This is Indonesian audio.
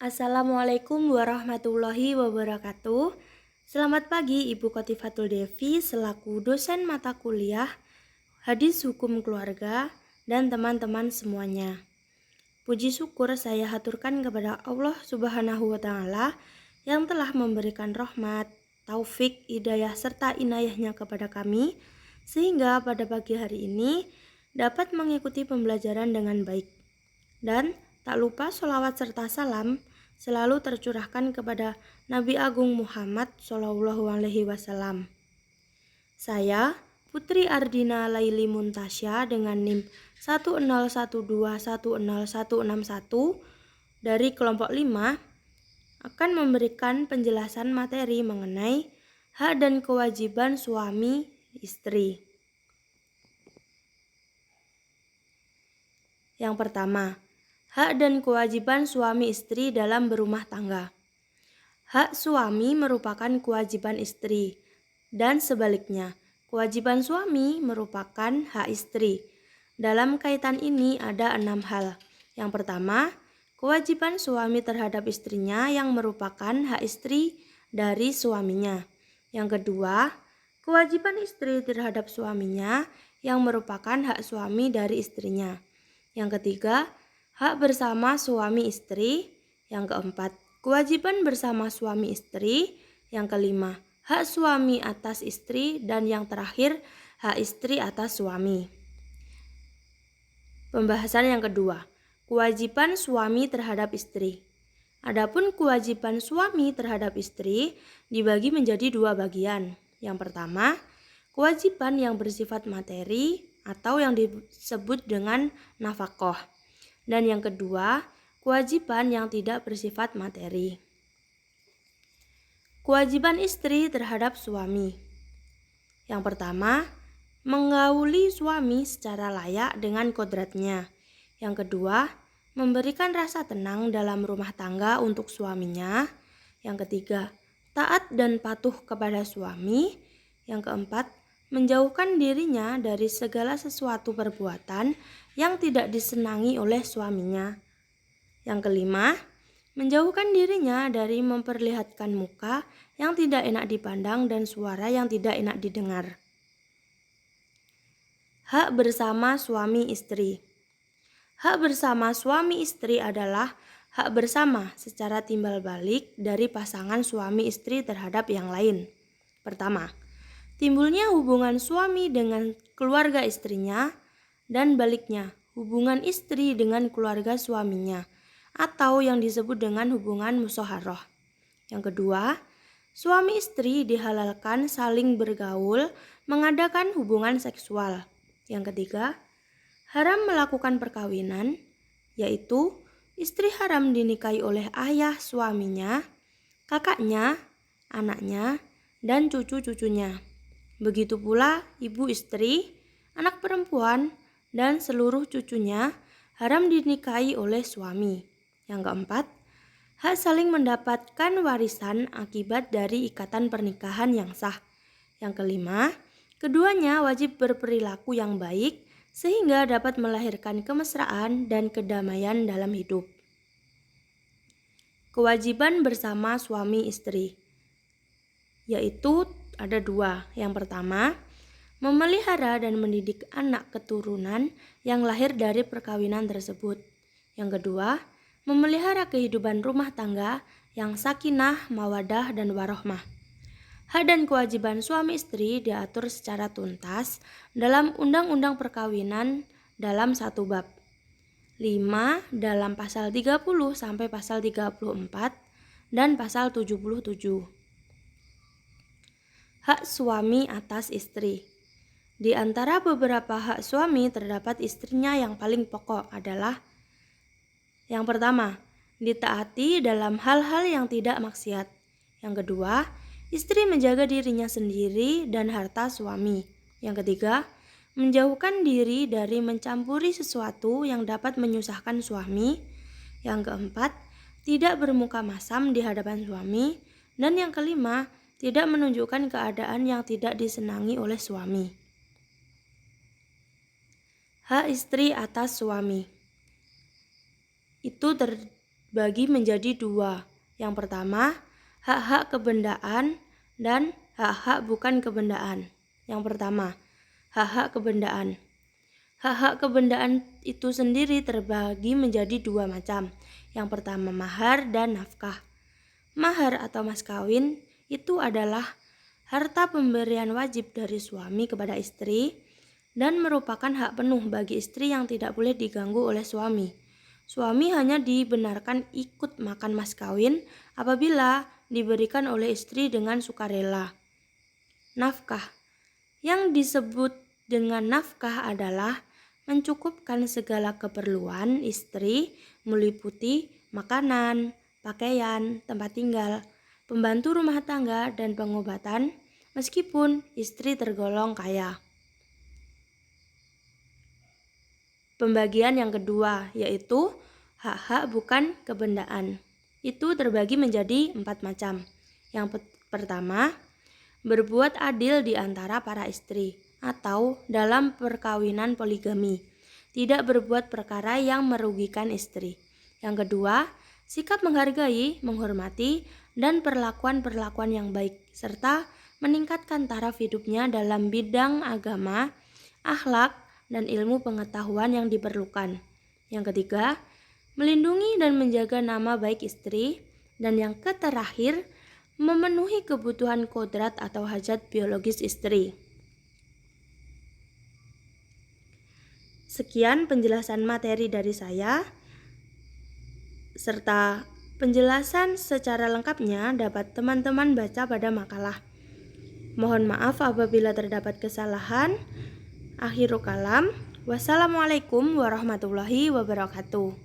Assalamualaikum warahmatullahi wabarakatuh. Selamat pagi Ibu Khotifatul Devi selaku dosen mata kuliah Hadis Hukum Keluarga dan teman-teman semuanya. Puji syukur saya haturkan kepada Allah Subhanahu wa Ta'ala yang telah memberikan rahmat, taufik, hidayah serta inayahnya kepada kami sehingga pada pagi hari ini dapat mengikuti pembelajaran dengan baik. Dan tak lupa sholawat serta salam selalu tercurahkan kepada Nabi Agung Muhammad SAW. Saya, Putri Ardina Laili Muntasya dengan NIM 101210161 dari kelompok 5 akan memberikan penjelasan materi mengenai hak dan kewajiban suami istri. Yang pertama, hak dan kewajiban suami istri dalam berumah tangga. Hak suami merupakan kewajiban istri, dan sebaliknya, kewajiban suami merupakan hak istri. Dalam kaitan ini ada 6 hal. Yang pertama, kewajiban suami terhadap istrinya yang merupakan hak istri dari suaminya. Yang kedua, kewajiban istri terhadap suaminya yang merupakan hak suami dari istrinya. Yang ketiga, hak bersama suami istri. Yang keempat, kewajiban bersama suami istri. Yang kelima, hak suami atas istri. Dan yang terakhir, hak istri atas suami. Pembahasan yang kedua, kewajiban suami terhadap istri. Adapun kewajiban suami terhadap istri dibagi menjadi 2 bagian. Yang pertama, kewajiban yang bersifat materi atau yang disebut dengan nafkah. Dan yang kedua, kewajiban yang tidak bersifat materi. Kewajiban istri terhadap suami. Yang pertama, menggauli suami secara layak dengan kodratnya. Yang kedua, memberikan rasa tenang dalam rumah tangga untuk suaminya. Yang ketiga, taat dan patuh kepada suami. Yang keempat, menjauhkan dirinya dari segala sesuatu perbuatan yang tidak disenangi oleh suaminya. Yang kelima, menjauhkan dirinya dari memperlihatkan muka yang tidak enak dipandang dan suara yang tidak enak didengar. Hak bersama suami istri. Hak bersama suami istri adalah hak bersama secara timbal balik dari pasangan suami istri terhadap yang lain. Pertama, timbulnya hubungan suami dengan keluarga istrinya dan baliknya hubungan istri dengan keluarga suaminya atau yang disebut dengan hubungan musyawarah. Yang kedua, suami istri dihalalkan saling bergaul mengadakan hubungan seksual. Yang ketiga, haram melakukan perkawinan, yaitu istri haram dinikahi oleh ayah suaminya, kakaknya, anaknya, dan cucu-cucunya. Begitu pula ibu istri, anak perempuan, dan seluruh cucunya haram dinikahi oleh suami. Yang keempat, hak saling mendapatkan warisan akibat dari ikatan pernikahan yang sah. Yang kelima, keduanya wajib berperilaku yang baik sehingga dapat melahirkan kemesraan dan kedamaian dalam hidup. Kewajiban bersama suami istri, yaitu ada 2. Yang pertama, memelihara dan mendidik anak keturunan yang lahir dari perkawinan tersebut. Yang kedua, memelihara kehidupan rumah tangga yang sakinah, mawadah, dan warohmah. Hak dan kewajiban suami istri diatur secara tuntas dalam Undang-Undang Perkawinan dalam 1 bab. 5 dalam pasal 30 sampai pasal 34 dan pasal 77. Hak suami atas istri. Di antara beberapa hak suami terdapat istrinya yang paling pokok adalah: yang pertama, ditaati dalam hal-hal yang tidak maksiat. Yang kedua, istri menjaga dirinya sendiri dan harta suami. Yang ketiga, menjauhkan diri dari mencampuri sesuatu yang dapat menyusahkan suami. Yang keempat, tidak bermuka masam di hadapan suami. Dan yang kelima, tidak menunjukkan keadaan yang tidak disenangi oleh suami. Hak istri atas suami itu dibagi menjadi dua. Yang pertama, hak-hak kebendaan dan hak-hak bukan kebendaan. Yang pertama, hak-hak kebendaan. Hak-hak kebendaan itu sendiri terbagi menjadi dua macam. Yang pertama, mahar dan nafkah. Mahar atau mas kawin itu adalah harta pemberian wajib dari suami kepada istri dan merupakan hak penuh bagi istri yang tidak boleh diganggu oleh suami. Suami hanya dibenarkan ikut makan mas kawin apabila diberikan oleh istri dengan sukarela. Nafkah. Yang disebut dengan nafkah adalah mencukupkan segala keperluan istri meliputi makanan, pakaian, tempat tinggal, pembantu rumah tangga, dan pengobatan meskipun istri tergolong kaya. Pembagian yang kedua yaitu hak-hak bukan kebendaan. Itu terbagi menjadi 4 macam. Yang pertama, berbuat adil di antara para istri atau dalam perkawinan poligami, tidak berbuat perkara yang merugikan istri. Yang kedua, sikap menghargai, menghormati, dan perlakuan-perlakuan yang baik, serta meningkatkan taraf hidupnya dalam bidang agama, akhlak, dan ilmu pengetahuan yang diperlukan. Yang ketiga, melindungi dan menjaga nama baik istri. Dan yang terakhir, memenuhi kebutuhan kodrat atau hajat biologis istri. Sekian penjelasan materi dari saya, serta penjelasan secara lengkapnya dapat teman-teman baca pada makalah. Mohon maaf apabila terdapat kesalahan. Akhirul kalam. Wassalamualaikum warahmatullahi wabarakatuh.